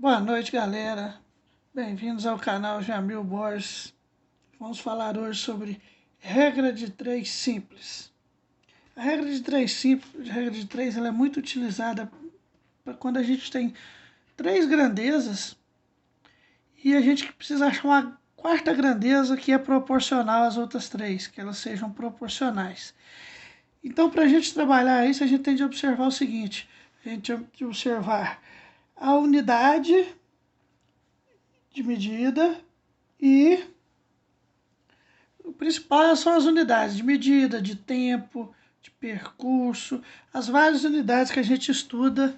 Boa noite, galera. Bem-vindos ao canal Jamil Borges. Vamos falar hoje sobre regra de 3 simples. A regra de 3 simples, ela é muito utilizada para quando a gente tem 3 grandezas e a gente precisa achar uma quarta grandeza que é proporcional às outras 3, que elas sejam proporcionais. Então, para a gente trabalhar isso, a gente tem de observar o seguinte: a gente tem de observar a unidade de medida e o principal são as unidades de medida, de tempo, de percurso, as várias unidades que a gente estuda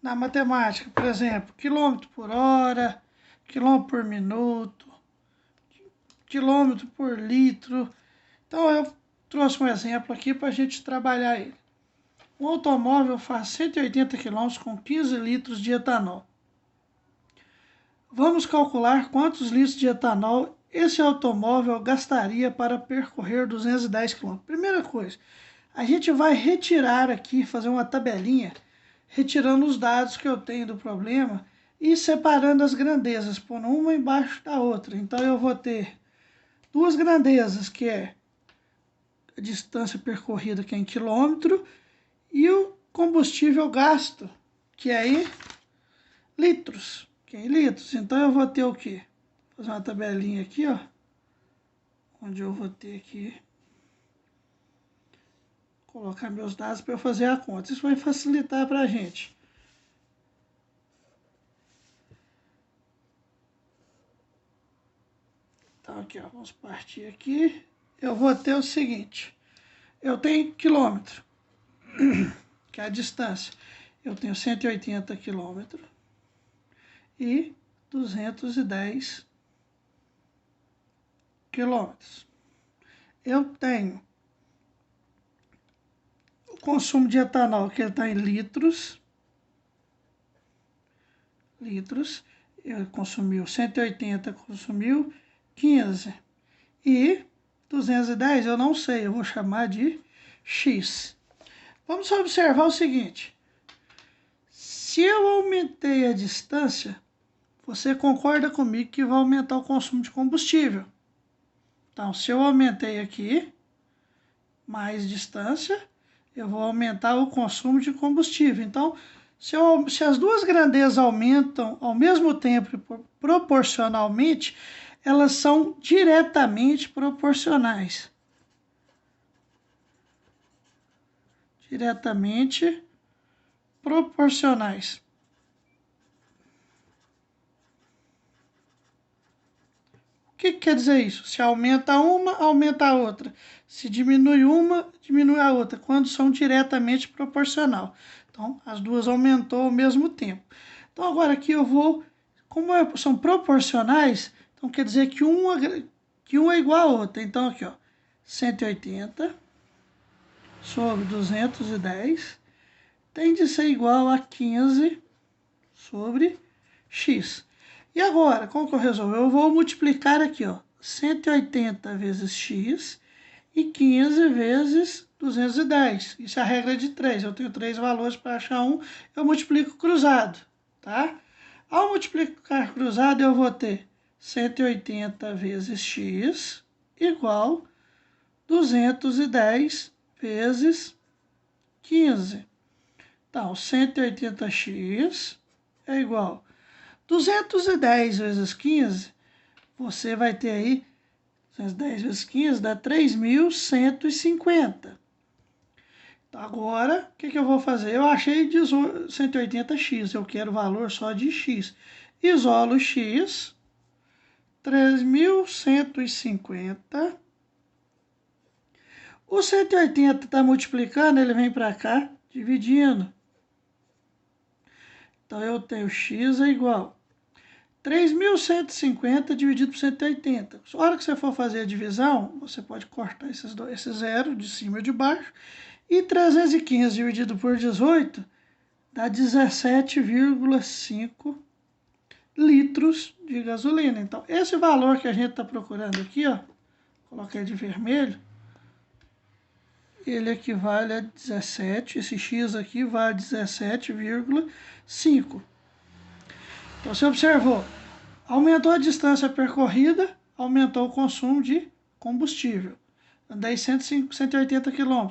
na matemática. Por exemplo, quilômetro por hora, quilômetro por minuto, quilômetro por litro. Então eu trouxe um exemplo aqui para a gente trabalhar ele. Um automóvel faz 180 km com 15 litros de etanol. Vamos calcular quantos litros de etanol esse automóvel gastaria para percorrer 210 km. Primeira coisa, a gente vai retirar aqui, fazer uma tabelinha, retirando os dados que eu tenho do problema e separando as grandezas, pondo uma embaixo da outra. Então eu vou ter duas grandezas, que é a distância percorrida, que é em quilômetro, e o combustível gasto, que é em litros. Que é em litros. Então eu vou ter o quê? Vou fazer uma tabelinha aqui, ó, onde eu vou ter aqui, colocar meus dados para eu fazer a conta. Isso vai facilitar para a gente. Então aqui, ó, vamos partir aqui. Eu vou ter o seguinte: eu tenho quilômetro, que é a distância. Eu tenho 180 quilômetros e 210 quilômetros. Eu tenho o consumo de etanol, que está em litros. Eu consumiu 180, consumiu 15. E 210 eu não sei, eu vou chamar de X. Vamos observar o seguinte: se eu aumentei a distância, você concorda comigo que vai aumentar o consumo de combustível. Então, se eu aumentei aqui, mais distância, eu vou aumentar o consumo de combustível. Então, se as duas grandezas aumentam ao mesmo tempo proporcionalmente, elas são diretamente proporcionais. Diretamente proporcionais. O que quer dizer isso? Se aumenta uma, aumenta a outra. Se diminui uma, diminui a outra, quando são diretamente proporcional. Então, as duas aumentou ao mesmo tempo. Então, agora aqui eu vou, como são proporcionais, então quer dizer que um é igual a outra. Então, aqui, ó, 180 sobre 210 tem de ser igual a 15 sobre x. E agora, como que eu resolvo? Eu vou multiplicar aqui, ó, 180 vezes x e 15 vezes 210. Isso é a regra de 3. Eu tenho 3 valores para achar um, eu multiplico cruzado, tá? Ao multiplicar cruzado, eu vou ter 180 vezes x igual 210 vezes 15. Então, 180x é igual 210 vezes 15, você vai ter aí, 210 vezes 15 dá 3.150. Então, agora, o que eu vou fazer? Eu achei 180x, eu quero o valor só de x. Isolo x, 3.150. O 180 está multiplicando, ele vem para cá, dividindo. Então, eu tenho x é igual 3.150 dividido por 180. Na hora que você for fazer a divisão, você pode cortar esse zero de cima e de baixo. E 315 dividido por 18 dá 17,5 litros de gasolina. Então, esse valor que a gente está procurando aqui, ó, coloquei de vermelho, ele equivale a 17, esse x aqui vale 17,5. Então você observou, aumentou a distância percorrida, aumentou o consumo de combustível. Andei 180 km,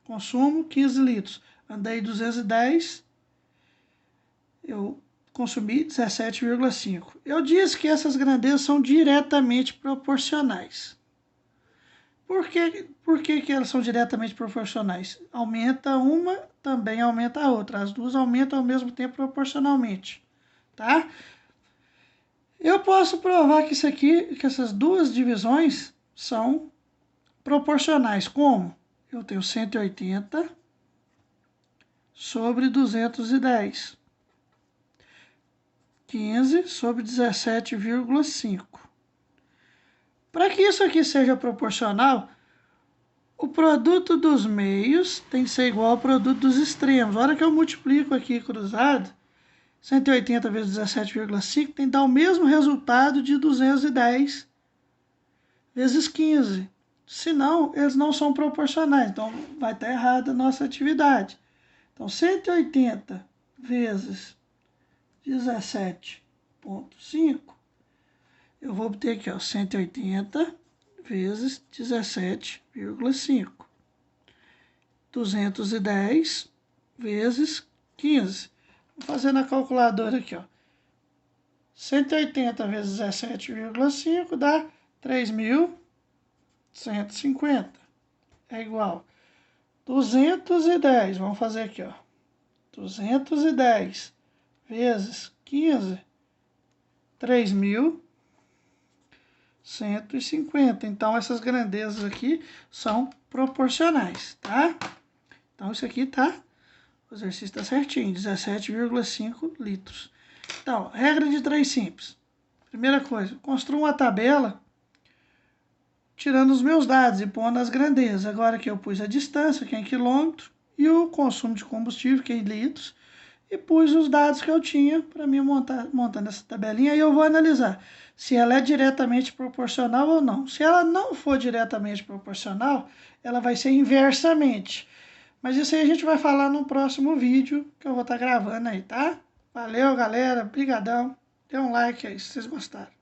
consumo 15 litros. Andei 210, eu consumi 17,5. Eu disse que essas grandezas são diretamente proporcionais. Por que elas são diretamente proporcionais? Aumenta uma, também aumenta a outra. As duas aumentam ao mesmo tempo proporcionalmente, tá? Eu posso provar que isso aqui, que essas duas divisões são proporcionais. Como? Eu tenho 180 sobre 210. 15 sobre 17,5. Para que isso aqui seja proporcional, o produto dos meios tem que ser igual ao produto dos extremos. A hora que eu multiplico aqui cruzado, 180 vezes 17,5 tem que dar o mesmo resultado de 210 vezes 15. Senão, eles não são proporcionais. Então, vai estar errada a nossa atividade. Então, 180 vezes 17,5, eu vou obter aqui, ó, 180 vezes 17,5. 210 vezes 15. Vou fazer na calculadora aqui, ó. 180 vezes 17,5 dá 3.150. É igual 210, vamos fazer aqui, ó. 210 vezes 15, 3.150. Então, essas grandezas aqui são proporcionais, tá? Então, isso aqui tá, o exercício está certinho, 17,5 litros. Então, regra de 3 simples. Primeira coisa, construa uma tabela tirando os meus dados e pondo as grandezas. Agora que eu pus a distância, que é em quilômetro, e o consumo de combustível, que é em litros, e pus os dados que eu tinha para mim montando essa tabelinha, e eu vou analisar se ela é diretamente proporcional ou não. Se ela não for diretamente proporcional, ela vai ser inversamente. Mas isso aí a gente vai falar no próximo vídeo que eu vou estar gravando aí, tá? Valeu, galera. Brigadão. Dê um like aí se vocês gostaram.